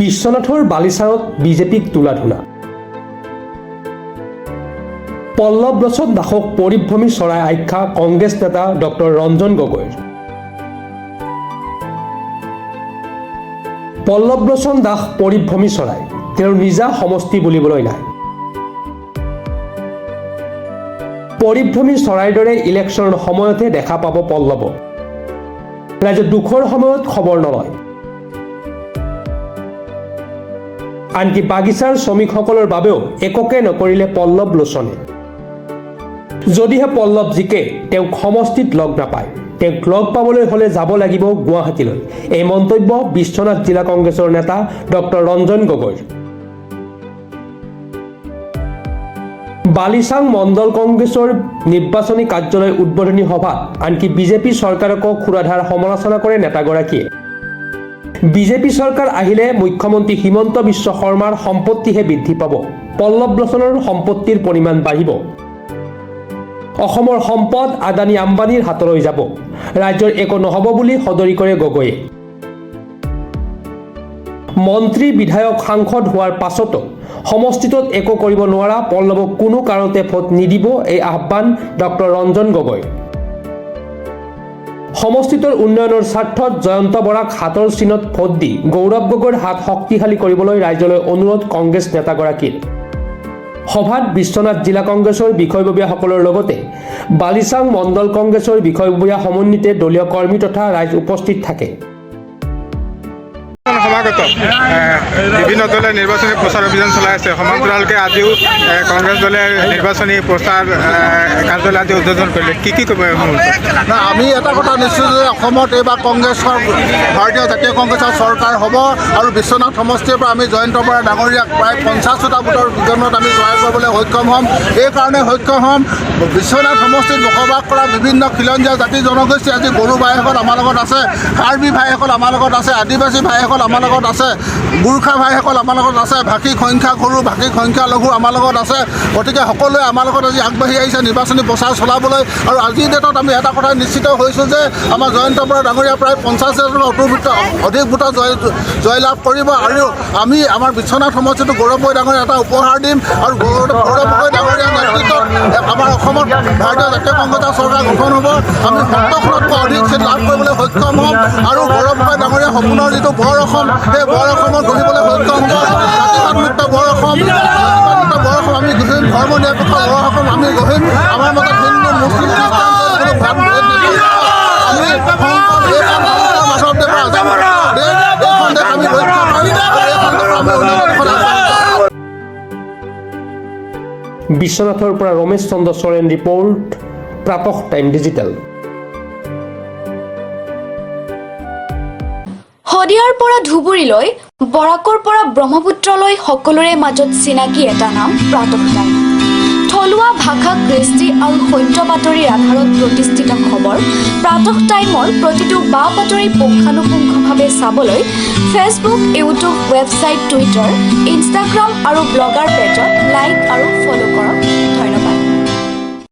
বিশ্বনাথৰ বালিচাঙত বিজেপিক তোলা-ধোনা। পল্লৱলোচন দাসক পৰিভ্ৰমী চৰাই আখ্যা কংগ্ৰেছ নেতা ডক্টৰ ৰঞ্জন গগৈৰ। পল্লৱলোচন দাস পৰিভ্ৰমী চৰাই, তেওঁৰ নিজা সমষ্টি বুলিবলৈ নাই। পৰিভ্ৰমী চৰাইৰ দৰে ইলেকশ্যনৰ সময়তে দেখা পাব পল্লৱক। ৰাজ্যৰ দুখৰ সময়ত খবৰ নলয়। আনকি বাগিচাৰ শ্ৰমিকসকলৰ বাবেও একোকে নকৰিলে পল্লৱলোচনে। যদিহে পল্লৱ জিকে তেওঁক সমষ্টিত লগ নাপায়, তেওঁক লগ পাবলৈ হ'লে যাব লাগিব গুৱাহাটীলৈ। এই মন্তব্য বিশ্বনাথ জিলা কংগ্ৰেছৰ নেতা ডক্টৰ ৰঞ্জন গগৈৰ। বালিচাং মণ্ডল কংগ্ৰেছৰ নিৰ্বাচনী কাৰ্যালয় উদ্বোধনী সভাত আনকি বিজেপি চৰকাৰকো খুৰাধাৰ সমালোচনা কৰে নেতাগৰাকীয়ে। বিজেপি চৰকাৰ আহিলে মুখ্যমন্ত্ৰী হিমন্ত বিশ্ব শৰ্মাৰ সম্পত্তিহে বৃদ্ধি পাব, পল্লৱলোচনৰ সম্পত্তিৰ পৰিমাণ বাঢ়িব। অসমৰ সম্পদ আদানী আম্বানীৰ হাতলৈ যাব, ৰাজ্যৰ একো নহ'ব বুলি সদৰি কৰে গগৈয়ে। মন্ত্ৰী বিধায়ক সাংসদ হোৱাৰ পাছতো সমষ্টিটোত একো কৰিব নোৱাৰা পল্লৱক কোনো কাৰণতে ভোট নিদিব, এই আহ্বান ডক্টৰ ৰঞ্জন গগৈ। সমষ্টিটোৰ উন্নয়নৰ স্বাৰ্থত জয়ন্ত বৰাক হাতৰ চিনত ভোট দি গৌৰৱ গগৈৰ হাত শক্তিশালী কৰিবলৈ ৰাইজলৈ অনুৰোধ কংগ্ৰেছ নেতাগৰাকীৰ। সভাত বিশ্বনাথ জিলা কংগ্ৰেছৰ বিষয়ববীয়াসকলৰ লগতে বালিচাং মণ্ডল কংগ্ৰেছৰ বিষয়ববীয়া সমন্বিতে দলীয় কৰ্মী তথা ৰাইজ উপস্থিত থাকে। সমাগত বিভিন্ন দলে নিৰ্বাচনী প্ৰচাৰ অভিযান চলাই আছে। সমান্তৰালকৈ আজিও কংগ্ৰেছ দলে নিৰ্বাচনী প্ৰচাৰ কাৰ্যালয় আজি উদ্বোধন কৰিলে। কি ক'ব? আমি এটা কথা নিশ্চিত যে অসমত এইবাৰ কংগ্ৰেছৰ ভাৰতীয় জাতীয় কংগ্ৰেছৰ চৰকাৰ হ'ব আৰু বিশ্বনাথ সমষ্টিৰ পৰা আমি জয়ন্ত বৰা ডাঙৰীয়াক প্ৰায় 50টা ভোটৰ বিজনত আমি জয় কৰিবলৈ সক্ষম হ'ম। এইকাৰণে সক্ষম হ'ম বিশ্বনাথ সমষ্টিত বসবাস কৰা বিভিন্ন খিলঞ্জীয়া জাতি জনগোষ্ঠী আজি বড়ো ভাইসকল আমাৰ লগত আছে, কাৰ্বি ভাইসকল আমাৰ লগত আছে, আদিবাসী ভাইসকল আমাৰ লগত আছে, গোৰ্খা ভাইসকল আমাৰ লগত আছে, ভাষিক সংখ্যা সৰু ভাষিক সংখ্যা লঘু আমাৰ লগত আছে। গতিকে সকলোৱে আমাৰ লগত আজি আগবাঢ়ি আহিছে নিৰ্বাচনী প্ৰচাৰ চলাবলৈ। আৰু আজিৰ ডেটত আমি এটা কথা নিশ্চিত হৈছোঁ যে আমাৰ জয়ন্ত বৰা ডাঙৰীয়া প্ৰায় 50,000 অধিক ভোটত জয়লাভ কৰিব আৰু আমি আমাৰ বিশ্বনাথ সমষ্টিটো গৌৰৱময় ডাঙৰীয়া এটা উপহাৰ দিম আৰু গৌৰৱময় ডাঙৰীয়া নেতৃত্বত আমাৰ অসমত ভাৰতীয় জাতীয় কংগ্ৰেছৰ চৰকাৰ গঠন হ'ব। আমি 70খনতকৈ অধিক চিট লাভ কৰিবলৈ সক্ষম হ'ম আৰু গৌৰৱময় ডাঙৰীয়া সপোনৰ যিটো বৰ অসম, সেই বৰ অসমত গঢ়িবলৈ সক্ষম হ'ব। জাতিবাদমুক্ত বৰ অসম, আমি গঢ়িম, ধৰ্ম নিৰপেক্ষ বৰ অসম আমি গঢ়িম। আমাৰ মতে হিন্দু মুছলিম খ্ৰীষ্টান কোনো ভাৱ ভেদ নিদিওঁ। আমি মাধৱদেৱৰ আজাদ এইখন দেশ আমি ৰক্ষা কৰিম আৰু এইখন দেশৰ আমি উন্নয়ন। বিশ্বনাথৰ পৰা ৰমেশ চন্দ্ৰ চৰেণ ৰিপৰ্ট, প্ৰাতঃ টাইম ডিজিটেল। শদিয়াৰ পৰা ধুবুৰীলৈ, বৰাকৰ পৰা ব্ৰহ্মপুত্ৰলৈ সকলোৰে মাজত চিনাকি এটা নাম প্ৰাতঃ টাইম। থলুৱা ভাষা, কৃষ্টি আৰু সত্য বাতৰিৰ আধাৰত প্ৰতিষ্ঠিত খবৰ প্ৰাতঃ টাইমৰ প্ৰতিটো বা বাতৰি পুংখানুপুংখভাৱে চাবলৈ Facebook, YouTube, website, Twitter, Instagram আৰু ব্লগাৰ পেজত লাইক আৰু ফ'ল' কৰক।